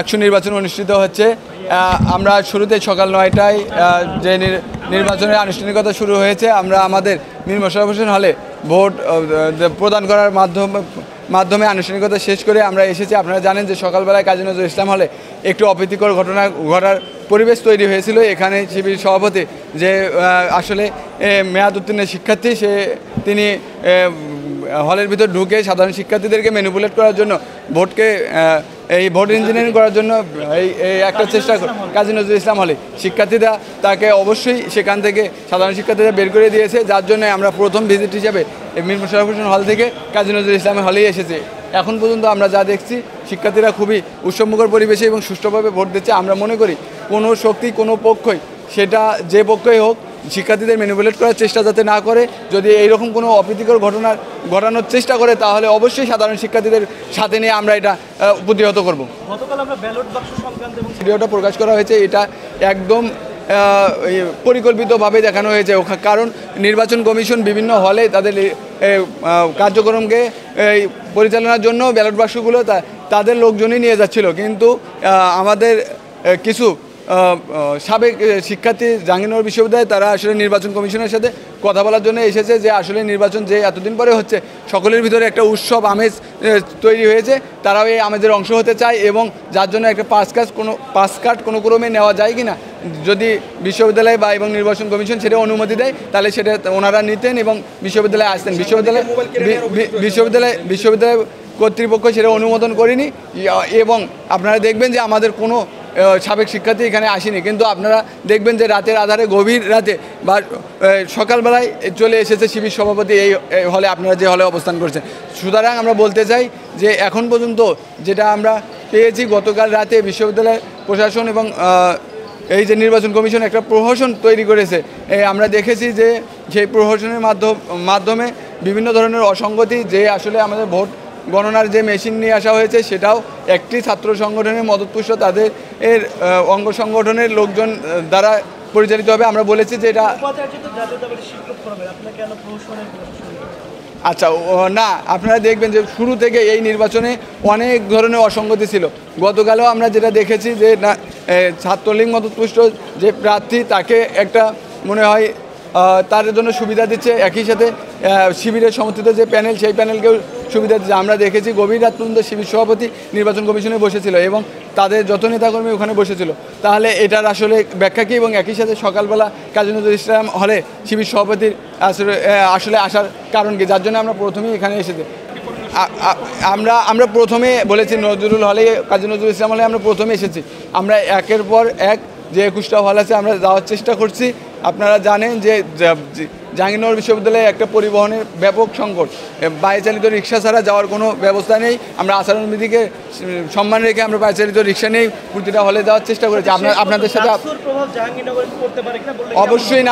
ডাকসু নির্বাচন অনুষ্ঠিত হচ্ছে। আমরা শুরুতে সকাল ৯টায় যে নির্বাচনের আনুষ্ঠানিকতা শুরু হয়েছে, আমরা আমাদের মীর মোশাররফ হোসেন হলে ভোট প্রদান করার মাধ্যমে আনুষ্ঠানিকতা শেষ করে আমরা এসেছি। আপনারা জানেন যে সকালবেলায় কাজী নজরুল ইসলাম হলে একটু অপ্রীতিকর ঘটনা ঘটার পরিবেশ তৈরি হয়েছিল। এখানে শিবির সভাপতি যে আসলে মেয়াদ উত্তীর্ণ শিক্ষার্থী, তিনি হলের ভিতর ঢুকে সাধারণ শিক্ষার্থীদেরকে ম্যানিপুলেট করার জন্য এই ভোট ইঞ্জিনিয়ারিং করার জন্য এই একটা চেষ্টা কাজী নজরুল ইসলাম হলে শিক্ষার্থীরা তাকে অবশ্যই সেখান থেকে সাধারণ শিক্ষার্থীরা বের করে দিয়েছে, যার জন্য আমরা প্রথম ভিজিট হিসাবে মীর মোশাররফ হোসেন হল থেকে কাজী নজরুল ইসলামের হলেই এসেছে। এখন পর্যন্ত আমরা যা দেখছি, শিক্ষার্থীরা খুবই উৎসবমুখর পরিবেশে এবং সুষ্ঠুভাবে ভোট দিচ্ছে। আমরা মনে করি কোনো শক্তি, কোনো পক্ষই, সেটা যে পক্ষই হোক, শিক্ষার্থীদের ম্যানিপুলেট করার চেষ্টা যাতে না করে। যদি এইরকম কোনো অপ্রীতিকর ঘটানোর চেষ্টা করে, তাহলে অবশ্যই সাধারণ শিক্ষার্থীদের সাথে নিয়ে আমরা এটা প্রতিহত করব। গতকাল আমরা ব্যালট বাক্স সংক্রান্ত ভিডিওটা প্রকাশ করা হয়েছে, এটা একদম পরিকল্পিতভাবে দেখানো হয়েছে। কারণ নির্বাচন কমিশন বিভিন্ন হলে তাদের কার্যক্রমকে পরিচালনার জন্য ব্যালট বাক্সগুলো তাদের লোকজনই নিয়ে যাচ্ছিল, কিন্তু আমাদের কিছু সাবেক শিক্ষার্থী জাহাঙ্গীরনগর বিশ্ববিদ্যালয়ে তারা আসলে নির্বাচন কমিশনের সাথে কথা বলার জন্য এসেছে যে আসলে নির্বাচন যে এতদিন পরে হচ্ছে, সকলের ভিতরে একটা উৎসব আমেজ তৈরি হয়েছে, তারাও এই আমেজের অংশ হতে চায় এবং যার জন্য একটা পাস কার্ড কোনো ক্রমে নেওয়া যায় কিনা, যদি বিশ্ববিদ্যালয় বা এবং নির্বাচন কমিশন সেটা অনুমতি দেয়, তাহলে সেটা ওনারা নিতেন এবং বিশ্ববিদ্যালয়ে আসতেন। বিশ্ববিদ্যালয় কর্তৃপক্ষ সেটা অনুমোদন করেনি এবং আপনারা দেখবেন যে আমাদের কোনো সাবেক শিক্ষার্থী এখানে আসেনি, কিন্তু আপনারা দেখবেন যে রাতের আধারে, গভীর রাতে বা সকালবেলায় চলে এসেছে শিবির সভাপতি এই হলে, আপনারা যে হলে অবস্থান করছেন। সুতরাং আমরা বলতে চাই যে এখন পর্যন্ত যেটা আমরা পেয়েছি, গতকাল রাতে বিশ্ববিদ্যালয় প্রশাসন এবং এই যে নির্বাচন কমিশন একটা প্রহসন তৈরি করেছে, আমরা দেখেছি যে সেই প্রহসনের মাধ্যমে বিভিন্ন ধরনের অসঙ্গতি, যে আসলে আমাদের ভোট গণনার যে মেশিন নিয়ে আসা হয়েছে, সেটাও একটি ছাত্র সংগঠনের মদতপুষ্ট তাদের অঙ্গ সংগঠনের লোকজন দ্বারা পরিচালিত হবে। আমরা বলেছি যে এটা আচ্ছা না, আপনারা দেখবেন যে শুরু থেকে এই নির্বাচনে অনেক ধরনের অসঙ্গতি ছিল। গতকালও আমরা যেটা দেখেছি যে না, ছাত্রলীগ মদতপুষ্ট যে প্রার্থী, তাকে একটা মনে হয় তার জন্য সুবিধা দিচ্ছে, একই সাথে শিবিরের সমর্থিত যে প্যানেল, সেই প্যানেলকেও সুবিধা দিচ্ছে। আমরা দেখেছি গভীর রাত পর্যন্ত শিবির সভাপতি নির্বাচন কমিশনে বসেছিল এবং তাদের যত নেতাকর্মী ওখানে বসেছিল। তাহলে এটার আসলে ব্যাখ্যা কী? এবং একই সাথে সকালবেলা কাজী নজরুল ইসলাম হলে শিবির সভাপতির আসলে আসার কারণ কি, যার জন্য আমরা প্রথমেই এখানে এসেছি। আমরা প্রথমে বলেছি নজরুল হলে, কাজী নজরুল ইসলাম হলে আমরা প্রথমে এসেছি। আমরা একের পর এক যে 21টা হল আছে আমরা যাওয়ার চেষ্টা করছি। আপনারা জানেন যে জাহাঙ্গীরনগর বিশ্ববিদ্যালয়ে একটা পরিবহনের ব্যাপক সংকট, বায়ুচালিত রিক্সা ছাড়া যাওয়ার কোনো ব্যবস্থা নেই। আমরা আচরণবিধিকে সম্মান রেখে আমরা বায়ুচালিত রিক্সা নিয়েই প্রতিটা হলে যাওয়ার চেষ্টা করেছি। আপনাদের সাথে অবশ্যই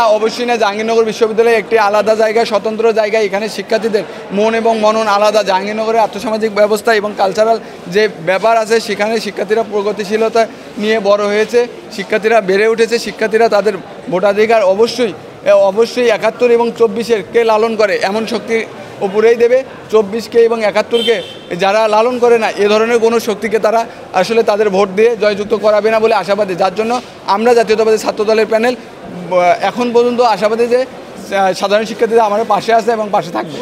না, জাহাঙ্গীরনগর বিশ্ববিদ্যালয়ে একটি আলাদা জায়গা, স্বতন্ত্র জায়গা। এখানে শিক্ষার্থীদের মন এবং মনন আলাদা। জাহাঙ্গীরনগরের আর্থসামাজিক ব্যবস্থা এবং কালচারাল যে ব্যাপার আছে, সেখানে শিক্ষার্থীরা প্রগতিশীলতা নিয়ে বড় হয়েছে, শিক্ষার্থীরা বেড়ে উঠেছে। শিক্ষার্থীরা তাদের ভোটাধিকার অবশ্যই 71 এবং 24-কে লালন করে এমন শক্তির উপরেই দেবে। 24কে এবং 71কে যারা লালন করে না, এ ধরনের কোনো শক্তিকে তারা আসলে তাদের ভোট দিয়ে জয়যুক্ত করাবে না বলে আশাবাদী। যার জন্য আমরা জাতীয়তাবাদী ছাত্র দলের প্যানেল এখন পর্যন্ত আশাবাদী যে সাধারণ শিক্ষার্থীরা আমাদের পাশে আছে এবং পাশে থাকবে।